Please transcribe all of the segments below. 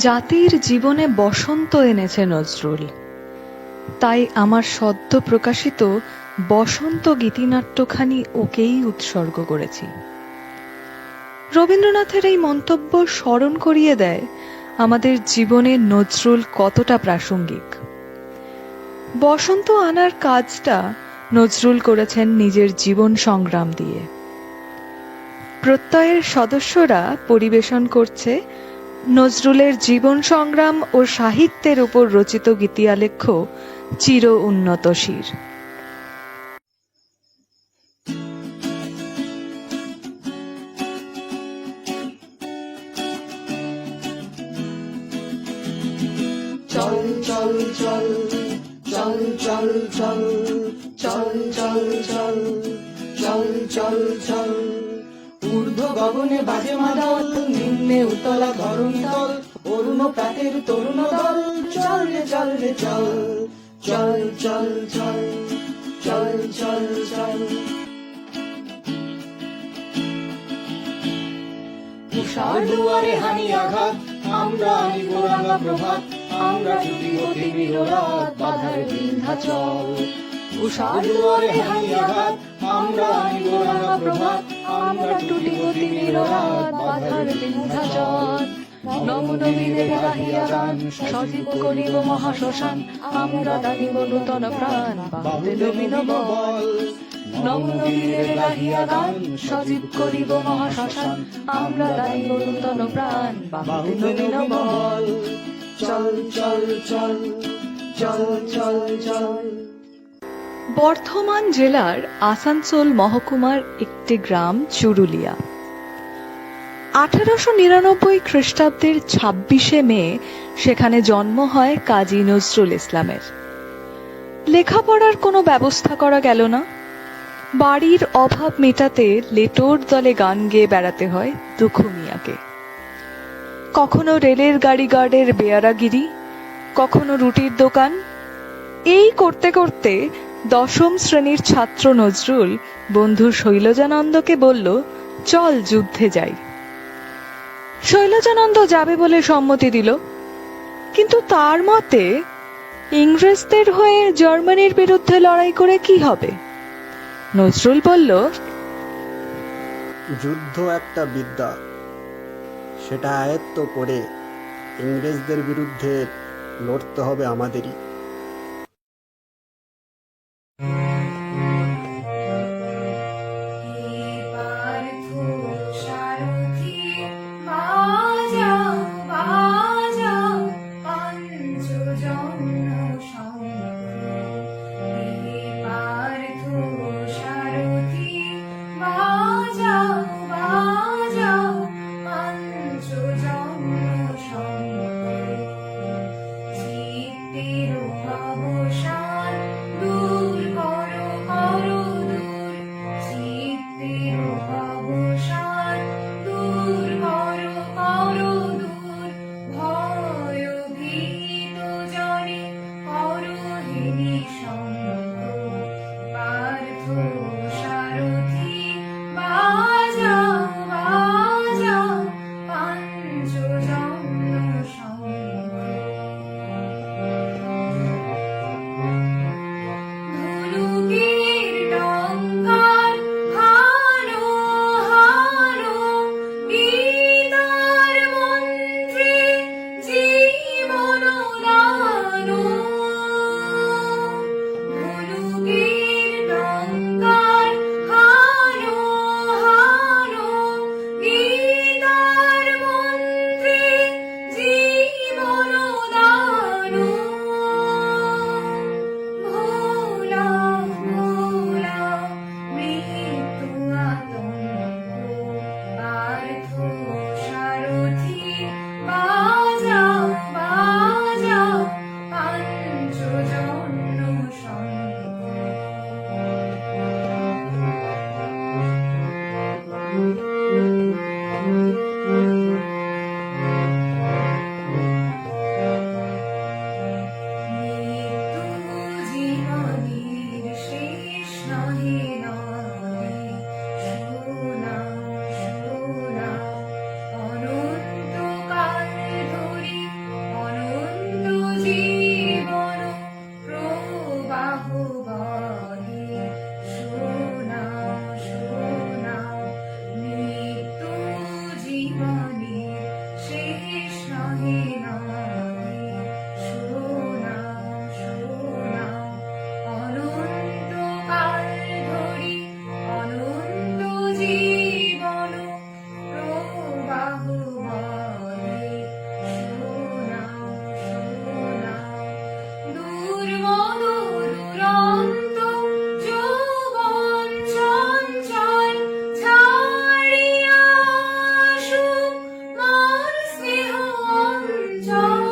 জাতির জীবনে বসন্ত এনেছে নজরুল, তাই আমার সদ্য প্রকাশিত বসন্ত গীতিনাট্যখানি ওকেই উৎসর্গ করেছি। রবীন্দ্রনাথের এই মন্তব্য স্মরণ করিয়ে দেয় আমাদের জীবনে নজরুল কতটা প্রাসঙ্গিক। বসন্ত আনার কাজটা নজরুল করেছেন নিজের জীবন সংগ্রাম দিয়ে। প্রত্যয়ের সদস্যরা পরিবেশন করছে নজরুলের জীবন সংগ্রাম ও সাহিত্যের উপর রচিত গীতিয়ালেখ্য চির উন্নত শির। চল চল চল চল চল চল চল চল চল চল চল চল ঊর্ধ্ব গগনে বাজে মাদল, নিম্নে উতলা ধরণী তল, অরুণ প্রাতের তরুণ দল, চল রে চল রে চল চল চল চল চল চল চল। উষার দুয়ারে হানি আঘাত, আমরা আনিব রাঙা প্রভাত, আমরা জুটিব তিমির রাত, বাধার বিন্ধ্যাচল। উষার দুয়ারে হানি আঘাত, আমরা আনিব রাঙা প্রভাত, আমরা জুটিব তিমির রাত, বাধার বিন্ধ্যাচল। নবনবীনের গাহিয়া গান, সজীব করিব মহাশ্মশান, আমরা দানিব নূতন প্রাণ, বাহুতে নবীন বল। নবনবীনের গাহিয়া গান, সজীব করিব মহাশ্মশান, আমরা দানিব নূতন প্রাণ, বাহুতে নবীন বল। চল চল চল চল চল চল। বর্ধমান জেলার আসানসোল মহকুমার একটি গ্রাম চুরুলিয়া। 1899 খ্রিস্টাব্দের 26শে মে সেখানে জন্ম হয় কাজী নজরুল ইসলামের। লেখাপড়ার কোনো ব্যবস্থা করা গেল না। বাড়ির অভাব মেটাতে লেটোর দলে গান গেয়ে বেড়াতে হয় দুখু মিয়াকে। কখনো রেলের গাড়ি গার্ডের বেয়ারাগিরি, কখনো রুটির দোকান। এই করতে করতে 10ম শ্রেণীর ছাত্র নজরুল বন্ধু শৈলজানন্দকে বলল, চল যুদ্ধে যাই। শৈলজানন্দ যাবে বলে সম্মতি দিল, কিন্তু তার মতে ইংরেজদের হয়ে জার্মানির বিরুদ্ধে লড়াই করে কি হবে। নজরুল বলল, যুদ্ধ একটা বিদ্যা, সেটা আয়ত্ত করে ইংরেজদের বিরুদ্ধে লড়তে হবে আমাদেরই। নাহি নাহি শোনা শোনা অনন্তকাল ধরি অনন্ত জীবন প্রবাহ বলে শোনা শোনা দুর্মদ দুরন্ত যৌবন চঞ্চল ছাড়িয়া আসুক মোর স্নেহ অঞ্চল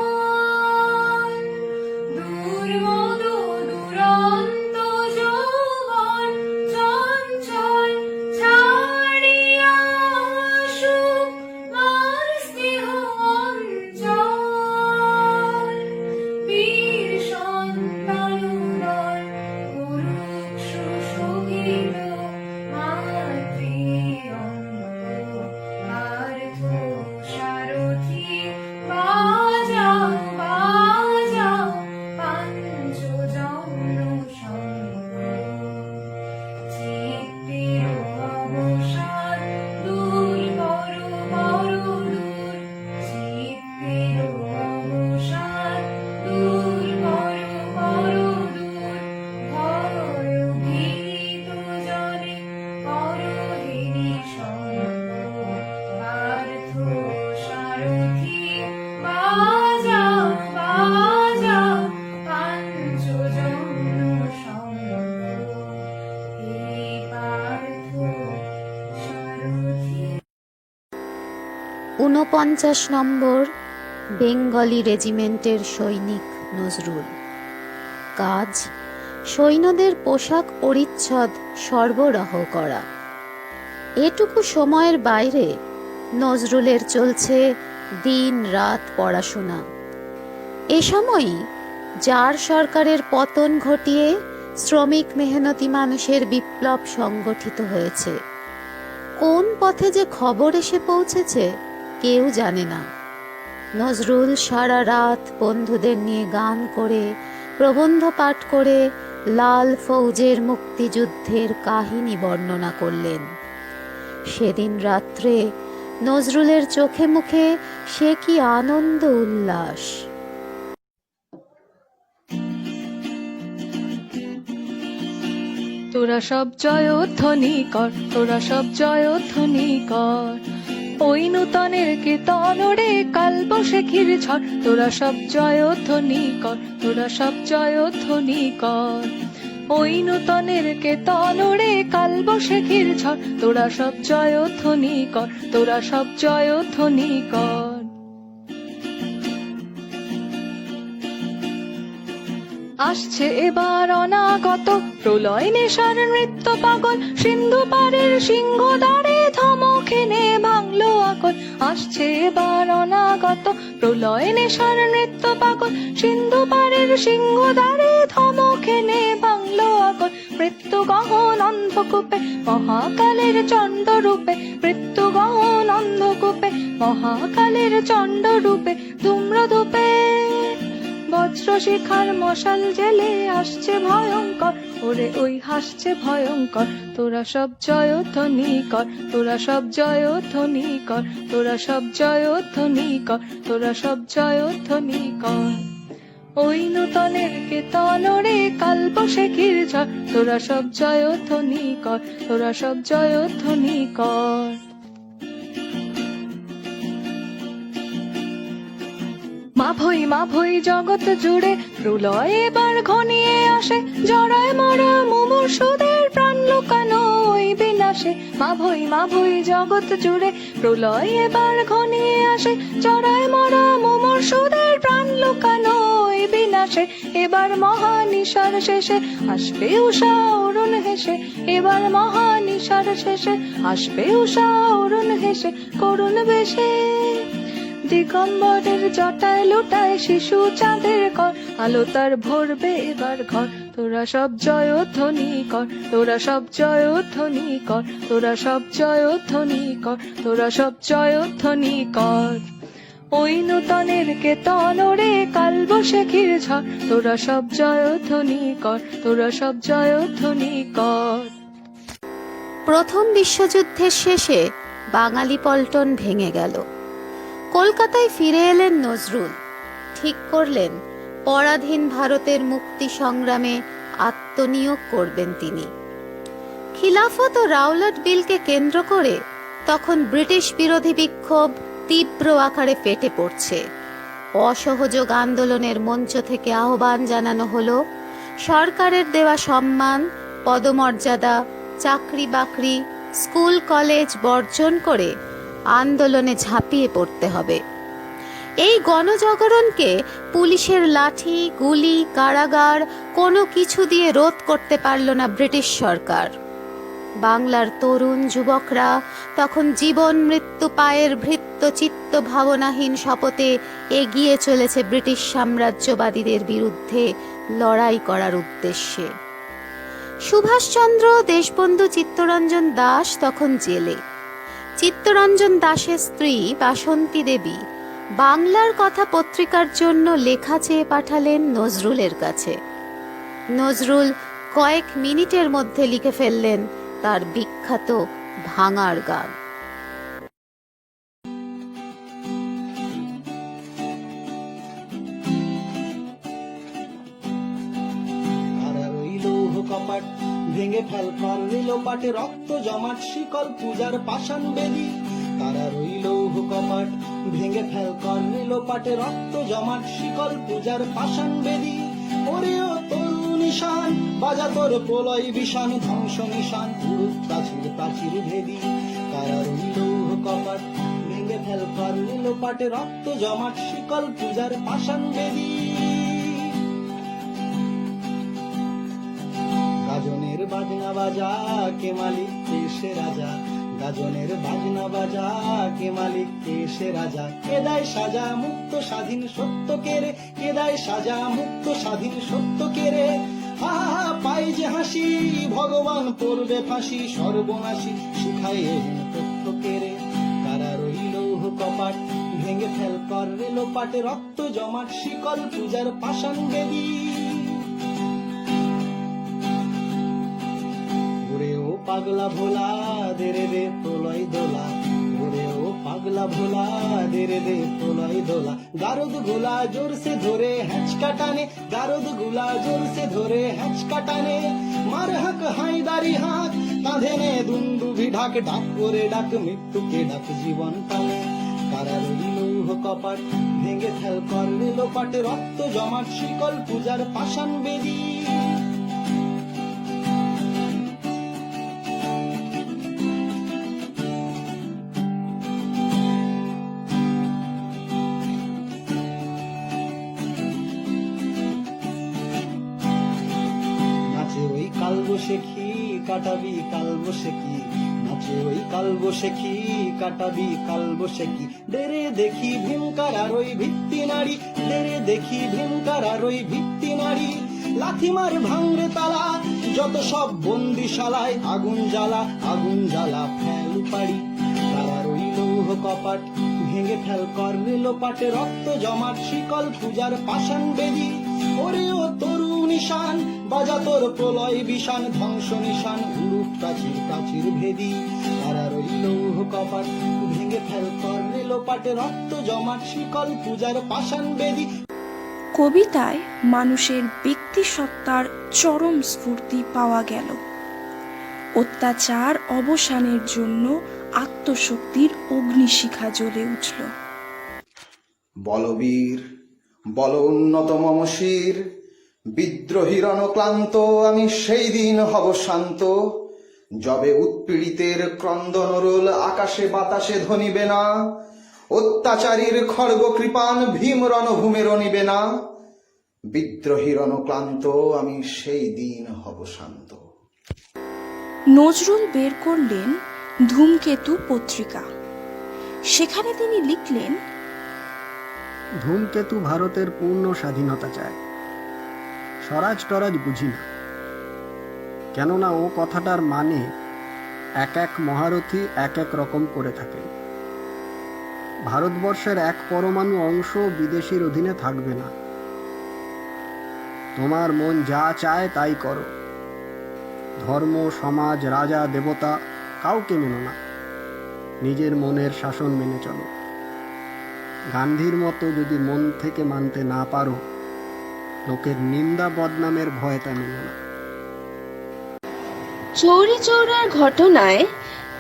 দুর্মদ দুরন্ত যৌবন চঞ্চল ছাড়িয়া আসুক মোর স্নেহ অঞ্চল বীর সন্তানুদয় করুক সুশোভিত মাতৃ অঙ্গ পার্থ সারথি বাজাও বাজাও পাঞ্চজন্য শঙ্খ চিত্তের অবসাদ দূর করো বড় দূর চিত্তের অবসাদ দূর করো বড় দূর ভয় ভীত জনে করো হেরি শঙ্খ পার্থ সারথি বাজাও বাজাও পাঞ্চজন্য শঙ্খ হে পার্থ সারথি ৪৯ নম্বর বেঙ্গলি রেজিমেন্টের সৈনিক নজরুল। কাজ সৈন্যদের পোশাক পরিচ্ছদ সরবরাহ করা। এটুকু সময়ের বাইরে নজরুলের চলছে দিন রাত পড়াশোনা। এ সময়ই জার সরকারের পতন ঘটিয়ে শ্রমিক মেহনতি মানুষের বিপ্লব সংগঠিত হয়েছে। কোন পথে যে খবর এসে পৌঁছেছে কেউ জানে না। নজরুল সারা রাত বন্ধুদের নিয়ে গান করে, প্রবন্ধ পাঠ করে লাল ফৌজের মুক্তিযুদ্ধের কাহিনী বর্ণনা করলেন। সেদিন রাত্রে নজরুলের চোখে মুখে সে কি আনন্দ উল্লাস! তোরা সব জয়ধ্বনি কর, তোরা সব জয়ধ্বনি কর, ওই নূতনের কীর্তন রে কাল বৈশাখীর ঝড়। তোরা সব জয়ধ্বনি কর, তোরা সব জয়ধ্বনি কর, ওই নূতনের কীর্তন রে কাল বৈশাখীর ঝড়। তোরা সব জয়ধ্বনি কর, তোরা সব জয়ধ্বনি কর। আসছে এবার অনাগত প্রলয় নেশার নৃত্য পাগল, সিন্ধু পারের সিংহ দ্বারে ধমক এনে ভাঙলো আকল। আসছে এবার অনাগত প্রলয় নেশার নৃত্য পাগল, সিন্ধু পারের সিংহ দ্বারে ধমক এনে ভাঙলো আকল। মৃত্যু গহন অন্ধকূপে মহাকালের চণ্ড রূপে, মৃত্যু গহন অন্ধকূপে মহাকালের চণ্ড রূপে ধূম্রধূপে বজ্র শিখার মশাল জেলে আসছে ভয়ঙ্কর, ওরে ওই হাসছে ভয়ঙ্কর। তোরা সব জয়ধ্বনি কর, তোরা সব জয়ধ্বনি কর, তোরা সব জয়ধ্বনি কর, তোরা সব জয়ধ্বনি কর, ওই নূতনের কীর্তন রে কাল বৈশাখীর ঝড়। তোরা সব জয়ধ্বনি কর, তোরা সব জয়ধ্বনি কর। মা ভই জগৎ জুড়ে প্রলয় এবার ঘনিয়ে আসে, জড়ায় মরা মুমূর্ষুদের প্রাণ লুকানো ওই বিনাশে। মা ভই জগৎ জুড়ে প্রলয় এবার ঘনিয়ে আসে, জড়ায় মরা মুমূর্ষুদের প্রাণ লুকানো ওই বিনাশে। এবার মহানিশার শেষে আসবে উষা অরুণ হেসে, এবার মহানিশার শেষে আসবে উষা অরুণ হেসে করুণ বেশে। দিগম্বরের জটায় লুটায় শিশু চাঁদের কর, আলো তার ভরবে এবার ঘর। তোরা সব জয়ধ্বনি কর, তোরা সব জয়ধ্বনি কর, তোরা সব জয়ধ্বনি কর, তোরা সব জয়ধ্বনি কর, ওই নূতনের কীর্তন রে কাল বৈশাখীর ঝড়। তোরা সব জয়ধ্বনি কর, তোরা সব জয়ধ্বনি কর। প্রথম বিশ্বযুদ্ধের শেষে বাঙালি পল্টন ভেঙে গেল। কলকাতায় ফিরে এলেন নজরুল। ঠিক করলেন পরাধীন ভারতের মুক্তি সংগ্রামে আত্মনিয়োগ করবেন তিনি। খিলাফত ও রাওলাট বিলকে কেন্দ্র করে তখন ব্রিটিশ বিরোধী বিক্ষোভ তীব্র আকারে ফেটে পড়ছে। অসহযোগ আন্দোলনের মঞ্চ থেকে আহ্বান জানানো হলো সরকারের দেওয়া সম্মান, পদমর্যাদা, চাকরি বাকরি, স্কুল কলেজ বর্জন করে আন্দোলনে ঝাঁপিয়ে পড়তে হবে। এই গণজাগরণকে পুলিশের লাঠি, গুলি, কারাগার কোনো কিছু দিয়ে রোধ করতে পারল না ব্রিটিশ সরকার। বাংলার তরুণ যুবকরা তখন জীবন মৃত্যু পায়ের ভৃত্য চিত্ত ভাবনাহীন শপথে এগিয়ে চলেছে ব্রিটিশ সাম্রাজ্যবাদীদের বিরুদ্ধে লড়াই করার উদ্দেশ্যে। সুভাষচন্দ্র, দেশবন্ধু চিত্তরঞ্জন দাস তখন জেলে। চিত্তরঞ্জন দাসের স্ত্রী বাসন্তী দেবী বাংলার কথা পত্রিকার জন্য লেখা চেয়ে পাঠালেন নজরুলের কাছে। নজরুল কয়েক মিনিটের মধ্যে লিখে ফেললেন তার বিখ্যাত ভাঙার গান। কপাট ভেঙে ফেল কর রইল পাটে রক্ত জমাট শিকল পূজার পাষাণ বেদি। তারা রইল কপাট ভেঙে ফেল কর রইল পাটে রক্ত জমাট শিকল পূজার পাষাণ বেদি। ওরে ও তরু নিশান বাজা তোর প্রলয় বিষাণ ধ্বংস নিশান উড়ুক প্রাচীর প্রাচীর ভেদি। তারা রইল কপাট ভেঙে ফেল কর রইল পাটে রক্ত জমাট শিকল পূজার পাষাণ বেদি। গাজনের বাজনা বাজা কে মালিক কে সে রাজা। গাজনের বাজনা বাজা কে মালিক কে সে রাজা। কে দেয় সাজা মুক্ত স্বাধীন সত্য কেরে। কে দেয় সাজা মুক্ত স্বাধীন সত্য কেরে। আহা পাই যে হাসি ভগবান পড়বে ফাঁসি সর্বনাশী শিখায় তথ্য কেরে। তারা রইল কপাট ভেঙে ফেল কর রেল পাটে রক্ত জমাট শিকল পূজার পাষাণ বেদি। পাগলা ভোলা দে রে দে প্রলয় দোলা। ওরে ও পাগলা ভোলা দে রে দে প্রলয় দোলা। গারদ গুলা জোর সে ধরে হ্যাঁচকা টানে। গারদ গুলা জোর সে ধরে হ্যাঁচকা টানে। মার হাক হায়দারি হাক কাঁধে নে দুন্দুভি ঢাক। ডাক করে ডাক মৃত্যুকে ডাক জীবন টানে। তারা রইল কপাট ভেঙে ফেল কর রেল পাটে রক্ত জমাট শিকল পূজার পাষাণ বেদি। কালবৈশাখী কাটাবি কালবৈশাখী নাচে ওই কালবৈশাখী কাটাবি কালবৈশাখী। দেরে দেখি ভীমকার আর ওই ভিত্তি নারী। দেরে দেখি ভীমকার আর ওই ভিত্তি নারী। লাথিমার ভাঙরে তালা যত সব বন্দিশালায়। আগুন জ্বালা আগুন জ্বালা ফেল পাড়ি। তারা রইল কপাট ভেঙে ফেল কর রেল পাটে রক্ত জমাট শিকল পূজার পাষাণ বেদি। ওরে ও তরু নিশান বাজা তোর প্রলয় বিষাণ ধ্বংস নিশান উড়ুক প্রাচীর প্রাচীর ভেদি। তারা রইল কপাট ভেঙে ফেল কর রেল পাটে রক্ত জমাট শিকল পূজার পাষাণ বেদি। কবিতায় মানুষের ব্যক্তিসত্তার চরম স্ফূর্তি পাওয়া গেল। অত্যাচার অবসানের জন্য আত্মশক্তির অগ্নিশিখা জ্বলে উঠল। বলবীর বল উন্নত মম শির। বিদ্রোহীর অনক্লান্ত আমি সেই দিন হব শান্ত। যবে উৎপীড়িতের ক্রন্দনরোল আকাশে বাতাসে ধ্বনিবে না। অত্যাচারীর খড়গ কৃপান ভীম রণভূমে রণিবে না। বিদ্রোহীর অনক্লান্ত আমি সেই দিন হব শান্ত। নজরুল বের করলেন ধূমকেতু পত্রিকা। সেখানে তিনি লিখলেন, ধূমকেতু ভারতের পূর্ণ স্বাধীনতা চায়। স্বরাজ টরাজ বুঝি না, কেননা ও কথাটার মানে এক এক মহারথী এক এক রকম করে থাকেন। ভারতবর্ষের এক পরমাণু অংশ বিদেশির অধীনে থাকবে না। তোমার মন যা চায় তাই করো। ধর্ম, সমাজ, রাজা, দেবতা কাউকে মেনো না। নিজের মনের শাসন মেনে চলো। গান্ধীর মতো যদি মন থেকে মানতে না পারো, লোকের নিন্দা বদনামের ভয় তা মেলো না। চৌরি চৌরার ঘটনায়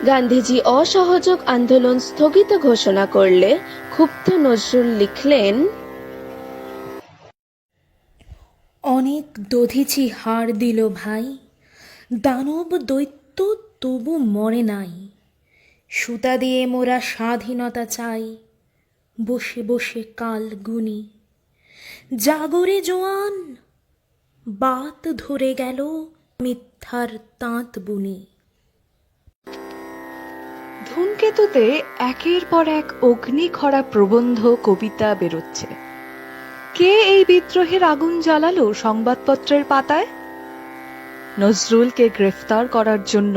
গান্ধীজি অসহযোগ আন্দোলন স্থগিত ঘোষণা করলে ক্ষুব্ধ নজরুল লিখলেন, অনেক দধিচি হাড় দিল ভাই, দানব দৈত্য তবু মরে নাই। সুতা দিয়ে মোরা স্বাধীনতা চাই, বসে বসে কাল গুনি। জাগরে জোয়ান, বাত ধরে গেল মিথ্যার তাঁত বুনি। ধূমকেতুতে একের পর এক অগ্নিখরা প্রবন্ধ, কবিতা বেরোচ্ছে। কে এই বিদ্রোহের আগুন জ্বালালো সংবাদপত্রের পাতায়? নজরুলকে গ্রেফতার করার জন্য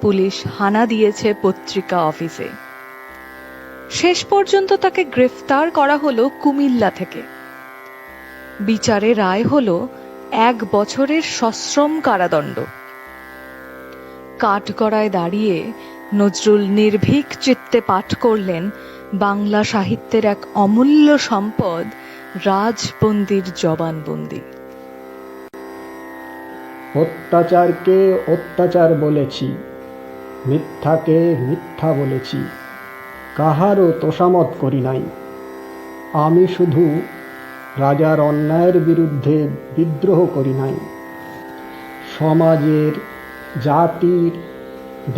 পুলিশ হানা দিয়েছে পত্রিকা অফিসে। শেষ পর্যন্ত তাকে গ্রেফতার করা হলো কুমিল্লা থেকে। বিচারে রায় হলো 1 বছরের সশ্রম কারাদণ্ড। কাঠগড়ায় দাঁড়িয়ে নজরুল নির্ভীক চিত্তে পাঠ করলেন বাংলা সাহিত্যের এক অমূল্য সম্পদ, রাজবন্দির জবানবন্দি। অত্যাচারকে অত্যাচার বলেছি, মিথ্যাকে মিথ্যা বলেছি, কাহারও তোষামত করি নাই। আমি শুধু রাজার অন্যায়ের বিরুদ্ধে বিদ্রোহ করি নাই, সমাজের, জাতির,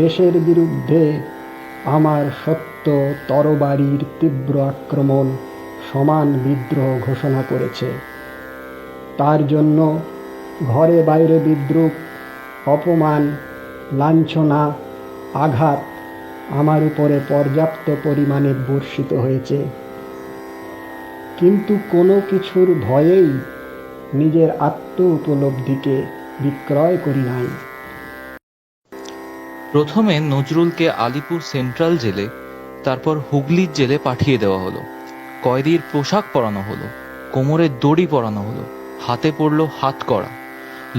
দেশের বিরুদ্ধে আমার সত্য তরবারির তীব্র আক্রমণ সমান বিদ্রোহ ঘোষণা করেছে। তার জন্য ঘরে বাইরে বিদ্রুপ, অপমান, লাঞ্ছনা, আঘাত আমার উপরে পর্যাপ্ত পরিমাণে বর্ষিত হয়েছে, কিন্তু কোনো কিছুর ভয়েই নিজের আত্ম উপলব্ধিকে বিক্রয় করি নাই। প্রথমে নজরুলকে আলিপুর সেন্ট্রাল জেলে, তারপর হুগলির জেলে পাঠিয়ে দেওয়া হলো। কয়েদির পোশাক পরানো হলো, কোমরে দড়ি পরানো হলো, হাতে পড়ল হাতকড়া,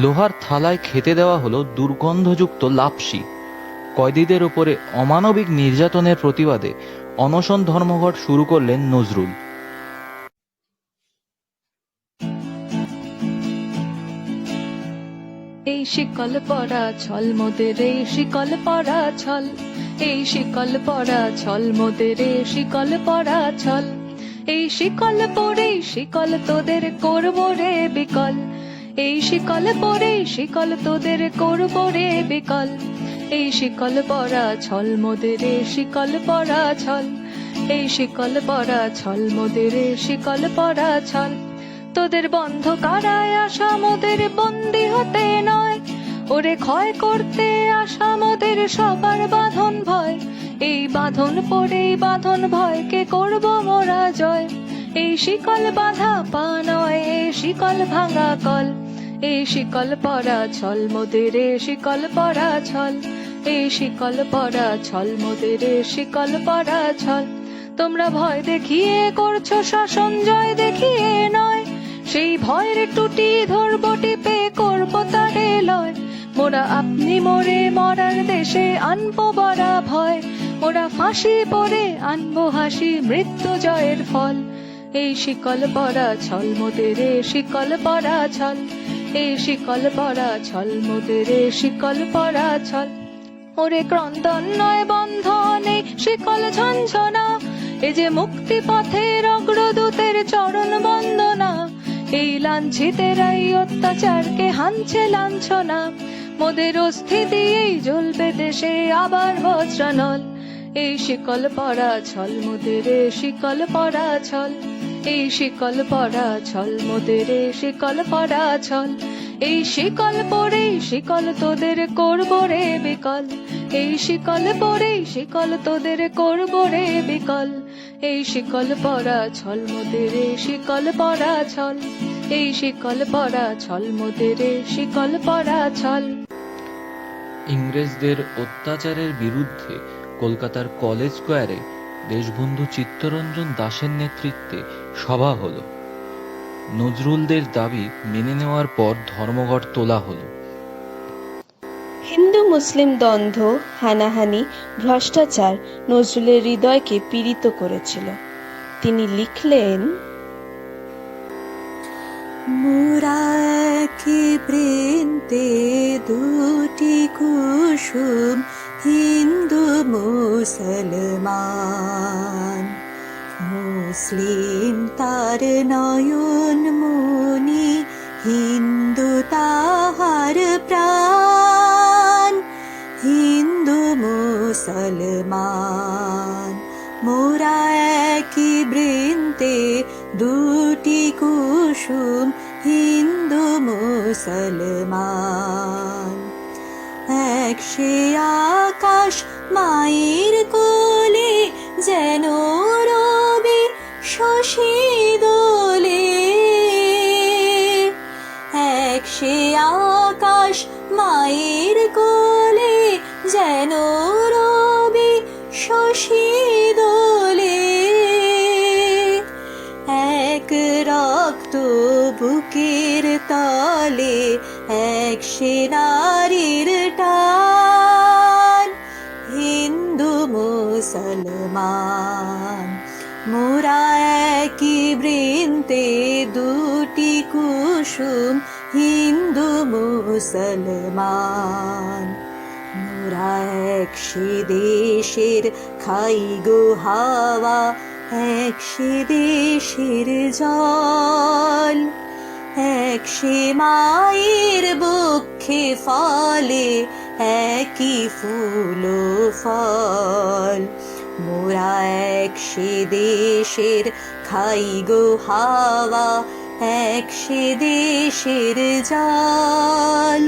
লোহার থালায় খেতে দেওয়া হলো দুর্গন্ধযুক্ত লাপসি। কয়েদিদের উপরে অমানবিক নির্যাতনের প্রতিবাদে অনশন ধর্মঘট শুরু করলেন নজরুল। এই শিকল পরা ছল মোদের, এই শিকল পরা ছল, এই শিকল পরা ছল মোদের, এই শিকল পরা ছল। এই শিকল পরে শিকল তোদের করবো রে বিকল, এই শিকল পরে শিকল তোদের করবো রে বিকল। এই শিকল পরা ছল মোদের, এই শিকল পরা ছল, এই শিকল পরা ছল মোদের, এই শিকল পরা ছল। তোদের বন্ধ কারায় আসা মোদের বন্দি হতে নয়, ওরে ক্ষয় করতে আসা মোদের সবার বাঁধন ভয়। এই বাঁধন পরে বাঁধন ভয়কে করব মোরা জয়। এই শিকল বাঁধা পা নয়, এই শিকল ভাঙা কল। এই শিকল পরা ছল মোদের, এই শিকল পরা ছল, এই শিকল পরা ছল মোদের, এই শিকল পরা ছল। তোমরা ভয় দেখিয়ে করছো শাসন, জয় দেখিয়ে নয়। সেই ভয়ের টুটি ধরবো টিপে, করবো তারে লয়। মোরা আপনি মোরে মরার দেশে আনবো বড়া ভয়, মোরা ফাঁসি পরে আনবো হাসি, মৃত্যু জয়ের ফল। এই শিকল পরা ছল মোদের, এই শিকল পরা ছল, এই শিকল পরা ছল মোদের, এই শিকল পরা ছল। ওরে ক্রন্দন নয় বন্ধন, এই শিকল ঝঞ্ঝনা, এ যে মুক্তি পথের অগ্রদূতের চরণ বন্দনা। এই লাঞ্ছিতের এই অত্যাচারকে হানছে লাঞ্ছনা, মোদের অস্থি দিয়েই জ্বলবে দেশে আবার বজ্রানল। এই শিকল পরা ছল মোদের, এই শিকল পরা ছল, এই শিকল পরা ছল মোদের, এই শিকল পরা ছল। এই শিকল পরে শিকল তোদের করবো রে বিকল, এই শিকল পরে শিকল তোদের করবো রে বিকল। এই শিকল পরা ছল মোদের, এই শিকল পরা ছল, এই শিকল পরা ছল মোদের, এই শিকল পরা ছল। ইংরেজদের অত্যাচারের বিরুদ্ধে কলকাতার কলেজ স্কোয়ারে দেশবন্ধু চিত্তরঞ্জন দাসের নেতৃত্বে সভা হলো। নজরুলদের দাবি মেনে নেওয়ার পর ধর্মঘট তোলা হলো। হিন্দু মুসলিম দ্বন্দ্ব, হানাহানি, ভ্রষ্টাচার নজরুলের হৃদয়কে পীড়িত করেছিল। তিনি লিখলেন, মোরা কি বৃন্তে দুটি কুসুম, হিন্দু মুসলমান। মুসলিম তার নয়ন মনি, হিন্দু তাহার প্রাণ। হিন্দু মুসলমান মোরা একই বৃন্তে দুটি কুসুম, হিন্দু মুসলমান। এক সে আকাশ মায়ের কোলে, যেন রবি শশী দোলে। এক সে আকাশ মায়ের কোলে, যেন রবি শশী দোলে। এক রক্ত বুকের তলে, এক সে নারীর টান। হিন্দু মুসলমান মোরা একই বৃন্তে দুটি কুসুম, হিন্দু মুসলমান। মোরা এক সে দেশের খাই গো হাওয়া, এক সে দেশের জল। এক সে মায়ের বক্ষে ফলে, একই ফুল ফল। মোরা এক সে দেশের খাই গো হাওয়া, এক সে দেশের জল।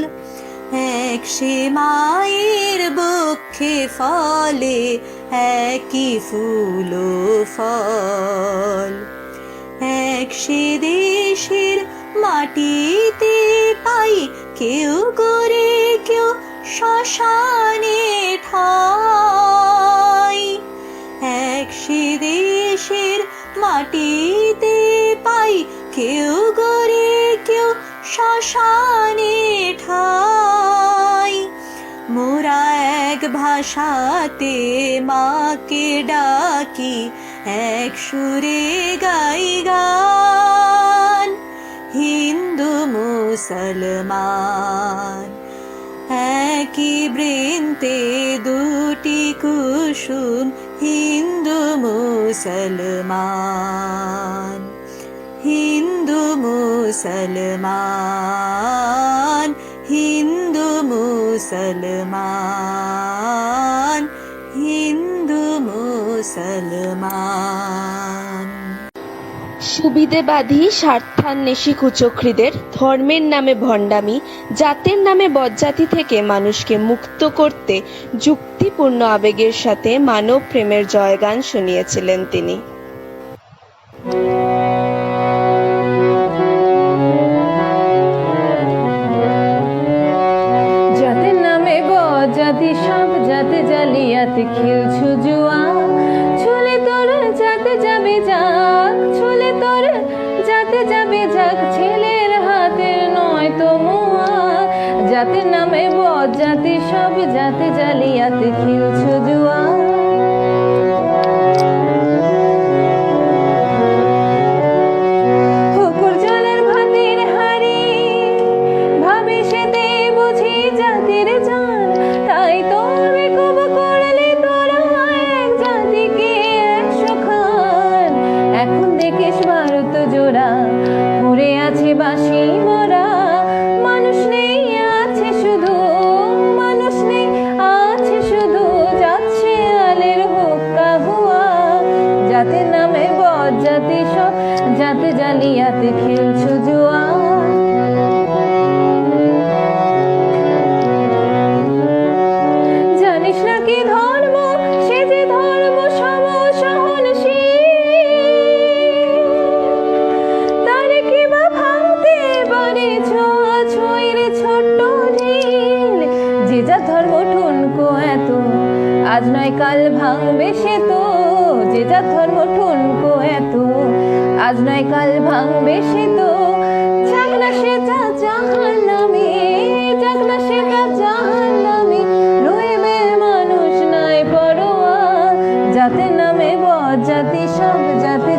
এক সে মায়ের বক্ষে ফলে, একই ফুল ফল। এক সে দেশের মাটিতে পাই, কেউ করে কেউ শ্মশানে ঠাই। এক সে দেশের মাটিতে পাই, কেউ করে কেউ শ্মশানে ঠাই। মোরা এক ভাষাতে মাকে ডাকি, এক সুরে গাই গান। হিন্দু মুসলমান একই বৃন্তে দুটি কুসুম, হিন্দু মুসলমান। হিন্দু মুসলমান, হিন্দু মুসলমান, হিন্দু মুসলমান। সুবিধেবাদী স্বার্থান্বেষী কুচক্রীদের ধর্মের নামে ভণ্ডামি, জাতের নামে বজ্জাতি থেকে মানুষকে মুক্ত করতে যুক্তিপূর্ণ আবেগের সাথে মানব প্রেমের জয়গান শুনিয়েছিলেন তিনি। জাতের নামে বজ্জাতি সব জাতে জালিয়াতি খেলছু জুয়া। ছুলে তোর যাতে যাবে যাক, ছুলে তোর যাতে যাবে যাক, ছেলের হাতের নয় তো মুয়া। জাতের নামে বজ্জাতি সব জাতে জালিয়াতি খেলছু জুয়া। পুকুর জলের ভাতের হাড়ি ভাবে সেতে বুঝি জাতির জান। তাই তো বেকুব করলে তোরা এক জাতিকে একশো খান। এখন দেখিস ভারত জোড়া পড়ে আছে বাঁশি মোরা। মানুষ নেই আছে শুধু, মানুষ নেই আছে শুধু, যাচ্ছে আলের হুক্কা হুয়া। জাতের নামে বজ্জাতি সব জাতে জালিয়াতে খেলছু জুয়া। জানিস না কি ধর্ম, সে যে ধর্ম সম সহনশীল। তার কি বা ভাঙতে পারে ছোঁয়া ছুঁয়ের ছোট্ট ঢিল। যে যা ধর্ম ঠুনকো এত, আজ নয় কাল ভাঙবে সে তো। যে যা ধর্ম ঠুনকো এত, আজ নয় কাল ভাঙবে সে তো। যাক না সে যা জাহান্নামে, যাক না সে যা জাহান্নামে, রইবে মানুষ নাই পরোয়া। জাতের নামে বজ্জাতি সব জাতে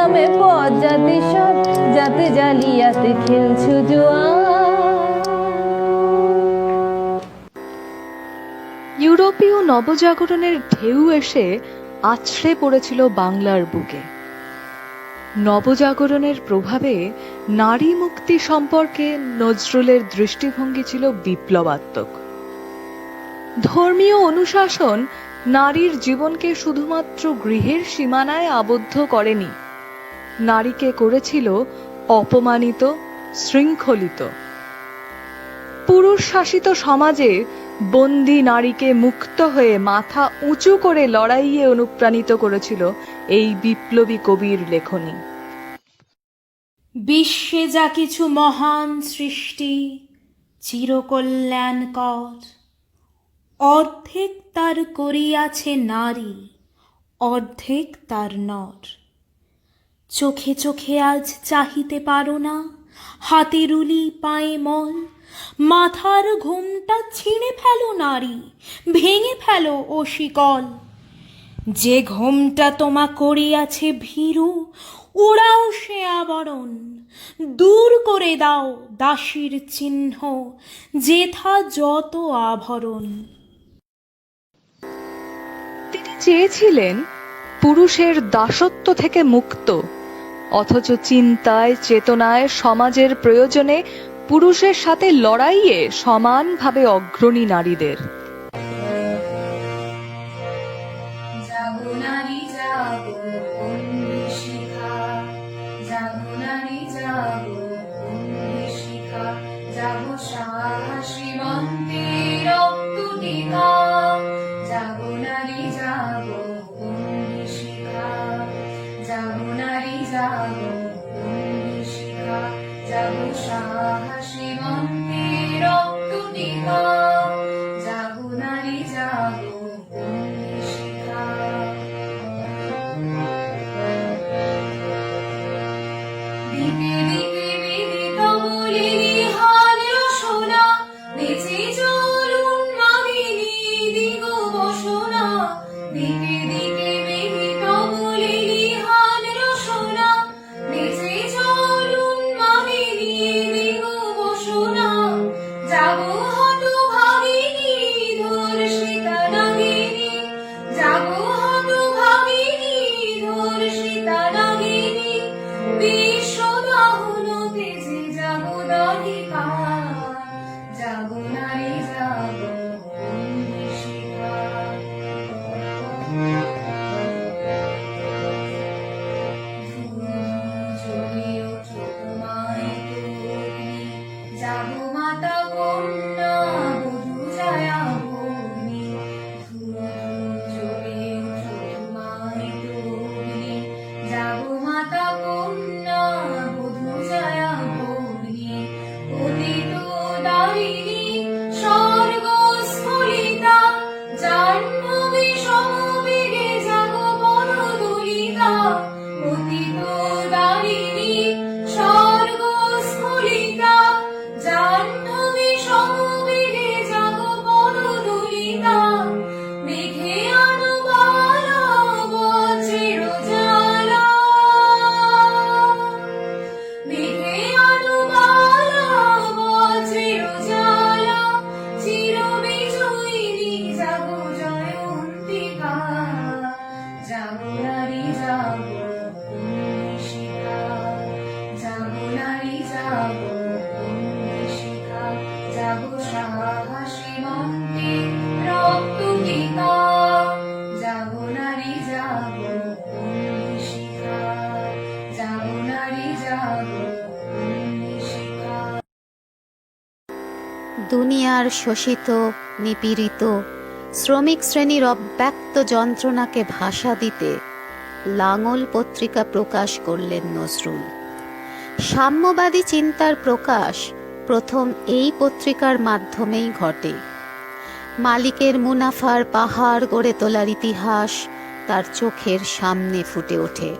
নামে পথ যাতে সব যাতে জালিয়াতে খেলছো জুয়া। ইউরোপীয় নবজাগরণের ঢেউ এসে আছড়ে পড়েছিল বাংলার বুকে। নবজাগরণের প্রভাবে নারী মুক্তি সম্পর্কে নজরুলের দৃষ্টিভঙ্গি ছিল বিপ্লবাত্মক। ধর্মীয় অনুশাসন নারীর জীবনকে শুধুমাত্র গৃহের সীমানায় আবদ্ধ করেনি, নারীকে করেছিল অপমানিত, শৃঙ্খলিত। পুরুষ শাসিত সমাজে বন্দী নারীকে মুক্ত হয়ে মাথা উঁচু করে লড়াইয়ে অনুপ্রাণিত করেছিল এই বিপ্লবী কবির লেখনী। বিশ্বে যা কিছু মহান সৃষ্টি চিরকল্যাণকর, অর্ধেক তার করিয়াছে নারী, অর্ধেক তার নর। চোখে চোখে আজ চাহিতে পারো না, হাতে রুলি পায়ে মল, মাথার ঘুমটা ছিঁড়ে ফেলো নারী, ভেঙে ফেলো ও শিকল। যে ঘুমটা তোমা করিয়াছে ভীরু, উড়াও সে আবরণ, দূর করে দাও দাসীর চিহ্ন, যেথা যত আভরণ। তিনি চেয়েছিলেন পুরুষের দাসত্ব থেকে মুক্ত, অথচ চিন্তায় চেতনায় সমাজের প্রয়োজনে পুরুষের সাথে লড়াইয়ে সমানভাবে অগ্রণী নারীদের। জাগো নারী জাগো অগ্নি শিখা, জাগো নারী জাগো অগ্নি শিখা, জাগো সাহসী মন্ত্রী রক্ত টিকা, জাগো নারী জাগো অগ্নি শিখা, জাগো নারী জাগো অগ্নি শিখা, জাগো সাহসী মন্ত্রী রক্ত টিকা, জাগো নারী জাগো অগ্নি শিখা। দিকে দিকে বিদিত বলিনি হাল রসনা, বেঁচে চলুন মাগিনী দিগ বসনা। দিকে দিকে বিদিত বলিনি হাল রসনা, বেঁচে চলুন মাগিনী দিগ বসনা। জাগো হত ভাগিনী ধর্ষিতা নাগিনী, জাগো হত ভাগিনী ধর্ষিতা নাগিনী, বিশ্বদাহন তেজে জাগো দাহিকা, জাগো নারী জাগো অগ্নি শিখা। জ্বলে ওঠো তোমায় তরুণী, জাগো মাতা কন্যা বধূ জয়া ভূমি। জ্বলে ওঠো তোমায় তরুণী, জাগো মাতা কন্যা বধূ জয়া ভূমি। পতিত দারিণী স্বর্গ স্ফুলিতা, জাহ্নবী সমবেগে জাগো পদদলিতা। পতিত দারিণী স্বর্গ স্ফুলিতা, জাহ্নবী সমবেগে জাগো পদদলিতা। মেঘে আনো বালা বজ্রের জ্বালা, মেঘে আনো বালা বজ্রের জ্বালা। চির বিজয়িনী জাগো জয়ন্তিকা, জাগো নারী জাগো অগ্নি শিখা, জাগো নারী জাগো অগ্নি শিখা, জাগো সাহসী মন্ত্রী রক্ত টিকা, জাগো নারী জাগো অগ্নি শিখা, জাগো নারী জাগো অগ্নি শিখা। দুনিয়ার শোষিত, নিপীড়িত শ্রমিক শ্রেণীর অব্যক্ত যন্ত্রণাকে ভাষা দিতে লাঙল পত্রিকা প্রকাশ করলেন নজরুল। সাম্যবাদী চিন্তার প্রকাশ প্রথম এই পত্রিকার মাধ্যমেই ঘটে। মালিকের মুনাফার পাহাড় গড়ে তোলার ইতিহাস তার চোখের সামনে ফুটে ওঠে।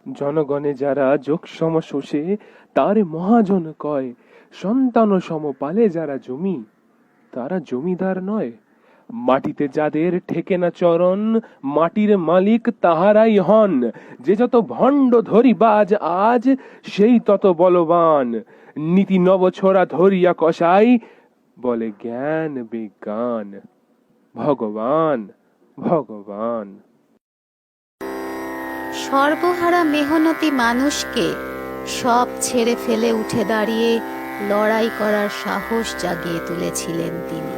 জনগণে যারা যোগসম শোষে তার মহাজন কয়, সন্তান সম পালে যারা জমি তারা জমিদার নয়। মাটিতে যাদের ঠেকে না চরণ, মাটির মালিক তাহারাই হন। যে যত ভণ্ড ধরিবাজ আজ, সেই তত বলবান। নীতি নবছোড়া ধরিয়া কষাই, বলে জ্ঞান বিজ্ঞান। ভগবান ভগবান। সর্বহারা মেহনতি মানুষকে সব ছেড়ে ফেলে উঠে দাঁড়িয়ে লড়াই করার সাহস জাগিয়ে তুলেছিলেন তিনি।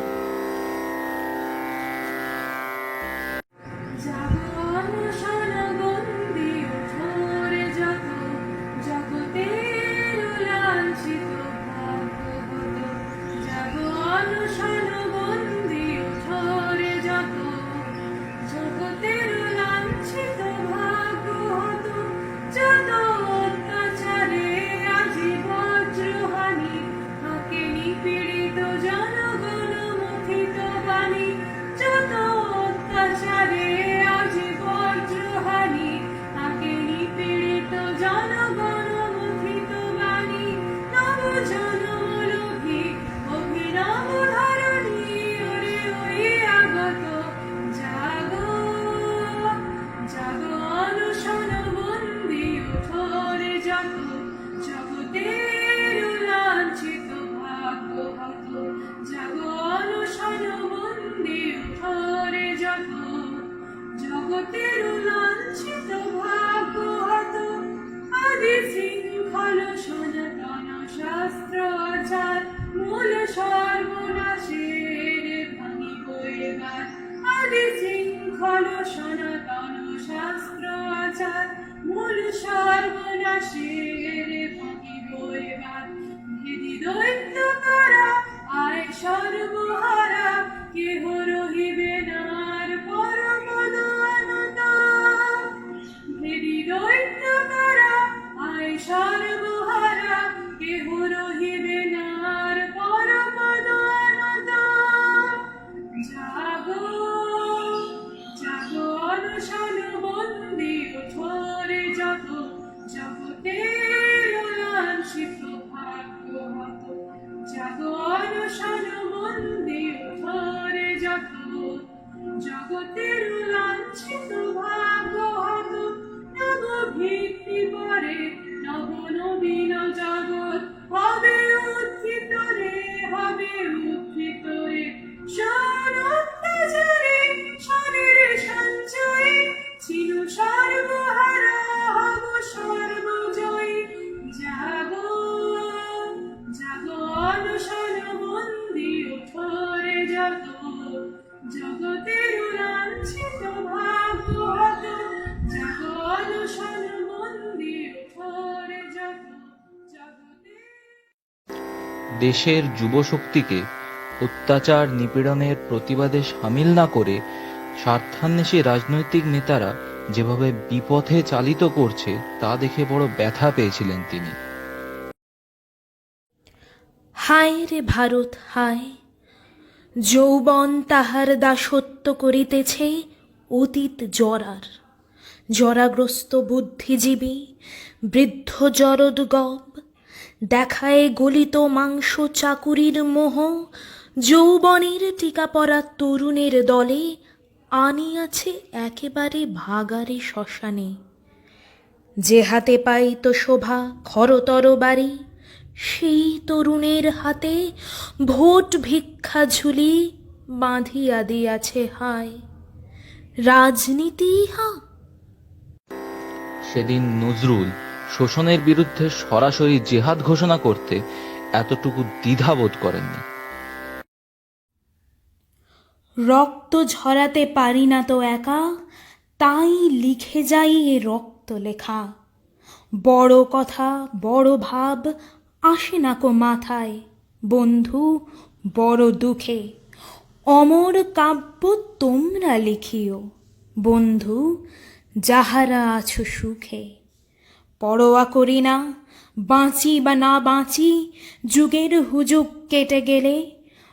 দেশের যুবশক্তিকে অত্যাচার নিপীড়নের প্রতিবাদে সামিল না করে স্বার্থান্বেষী রাজনৈতিক নেতারা যেভাবে বিপথে চালিত করছে তা দেখে বড় ব্যথা পেয়েছিলেন তিনি। হায় রে ভারত হায়, যৌবন তাহার দাসত্ব করিতেছে অতীত জরার। জরাগ্রস্ত বুদ্ধিজীবী বৃদ্ধ জরদ গব, দেখায় গলিত মাংস চাকুরির মোহ, যৌবনের টিকা পরা তরুণের দলে আনিয়াছে একেবারে ভাগারে শ্মশানে। যে হাতে পাইত শোভা খরতর বাড়ি, সেই তরুণের হাতে ভোট ভিক্ষা ঝুলি বাঁধিয়া দিয়াছে হায়। রাজনীতি ইহা? সেদিন নজরুল শোষণের বিরুদ্ধে সরাসরি জেহাদ ঘোষণা করতে এতটুকু দ্বিধাবোধ করেননি। রক্ত ঝরাতে পারি না তো একা, তাই লিখে যাই এ রক্ত লেখা। বড় কথা বড় ভাব আসে না কো মাথায়, বন্ধু বড় দুঃখে অমর কাব্য তোমরা লিখিও, বন্ধু যাহারা আছো সুখে। পরোয়া করি না বাঁচি বা না বাঁচি, যুগের হুজুগ কেটে গেলে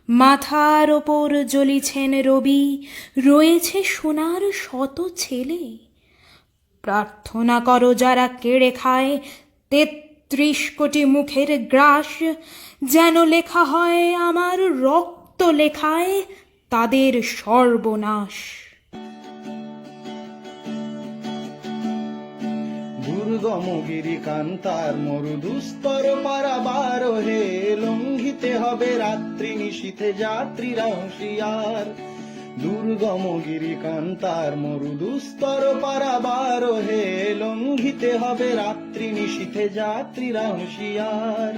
মাথার ওপর জ্বলিছেন রবি, রয়েছে সোনার শত ছেলে। প্রার্থনা করো যারা কেড়ে খায় ৩৩ কোটি মুখের গ্রাস, যেন লেখা হয় আমার রক্ত লেখায় তাদের সর্বনাশ। দুর্গম গিরি কান্তার মরু দুস্তর পারাবার হে, লঙ্ঘিতে হবে রাত্রি নিশীথে যাত্রীরা হুঁশিয়ার। দুর্গম গিরি কান্তার মরু দুস্তর পারাবার হে, লঙ্ঘিতে হবে রাত্রি নিশীথে যাত্রীরা হুঁশিয়ার।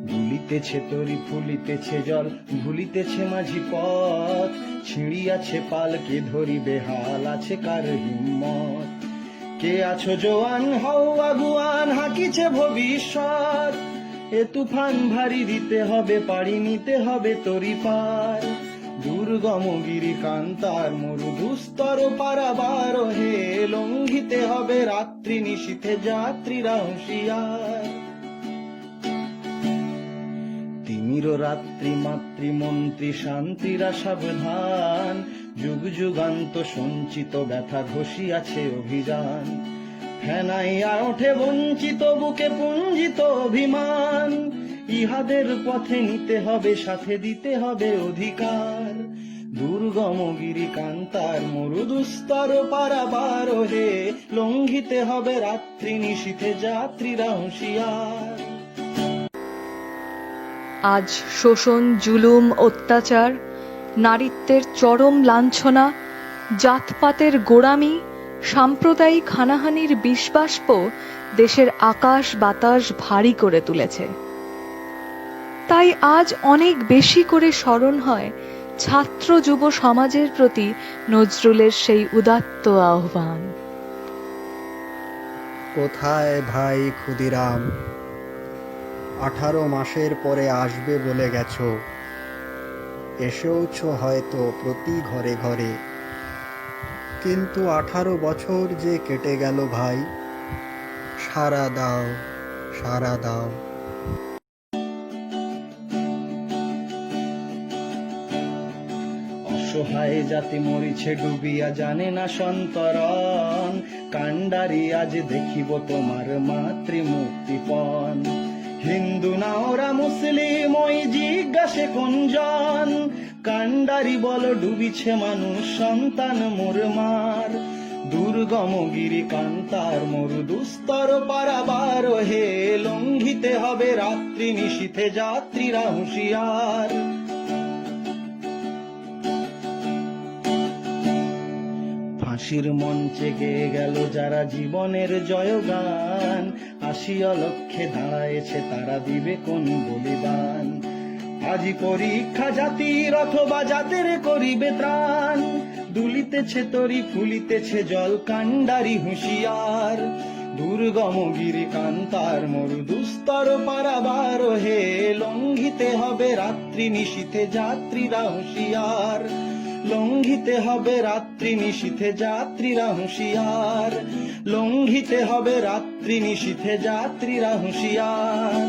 দুলিতেছে তরি ফুলিতেছে জল, ভুলিতেছে মাঝি পথ, ছিঁড়িয়াছে পালকে ধরিবে হাল আছে কার হিম্মত। কে আছো জোয়ান হও আগুয়ান, হাকিছে ভবিষ্যৎ, এ তুফান ভারী দিতে হবে পাড়ি নিতে হবে তরি পার। দুর্গম গিরি কান্তার মরু দুস্তর পারাবার হে, লঙ্ঘিতে হবে রাত্রি নিশীথে যাত্রীরা হুঁশিয়ার। তিমির রাত্রি মাতৃমন্ত্রী শান্তিরা সাবধান, যুগ যুগান্ত সঞ্চিত ব্যথা ঘষিয়াছে অভিযান। ফেনাইয়া ওঠে বঞ্চিত বুকে পুঞ্জিত অভিমান, ইহাদের পথে নিতে হবে সাথে দিতে হবে অধিকার। দুর্গম গিরি কান্তার মরু দুস্তর পারাবার হে, লঙ্ঘিতে হবে রাত্রি নিশীথে যাত্রীরা হুঁশিয়ার। আজ শোষণ, জুলুম, অত্যাচার, নারীত্বের চরম লাঞ্ছনা, জাতপাতের গোঁড়ামি, সাম্প্রদায়িক হানাহানির বিষবাষ্প দেশের আকাশ বাতাস ভারী করে তুলেছে। তাই আজ অনেক বেশি করে স্মরণ হয় ছাত্র যুব সমাজের প্রতি নজরুলের সেই উদাত্ত আহ্বান। কোথায় ভাই ক্ষুদিরাম, 18 মাসের পরে আসবে বলে গেছো, এসেওছ হয়তো প্রতি ঘরে ঘরে, কিন্তু 18 বছর যে কেটে গেল ভাই, সারা দাও সারা দাও। অসহায় জাতি মরিছে ডুবিয়া জানে না সন্তরণ, কান্ডারি আজ দেখিব তোমার মাতৃমূর্তিপণ। হিন্দু না ওরা মুসলিম ওই জিজ্ঞাসে কোনজন, কান্ডারি বল ডুবিছে মানুষ সন্তান মোর মার। দুর্গম গিরি কান্তার মরু দুস্তর পারাবার হে, লঙ্ঘিতে হবে রাত্রি নিশীথে যাত্রীরা হুঁশিয়ার। ফাঁসির মঞ্চে গেয়ে গেল যারা জীবনের জয়গান, আসিয়া লক্ষ্যে দাঁড়ায়েছে তারা দিবে কোন বলিদান। আজি পরীক্ষা জাতির অথবা জাতের করিবে ত্রাণ, দুলিতেছে তরি ফুলিতেছে জল কান্ডারি হুঁশিয়ার। দুর্গম গিরি কান্তার মরু দুস্তর পারাবার হে, লঙ্ঘিতে হবে রাত্রি নিশীথে যাত্রীরা হুঁশিয়ার। লঙ্ঘিতে হবে রাত্রি নিশীথে যাত্রীরা হুঁশিয়ার। লঙ্ঘিতে হবে রাত্রি নিশীথে যাত্রীরা হুঁশিয়ার।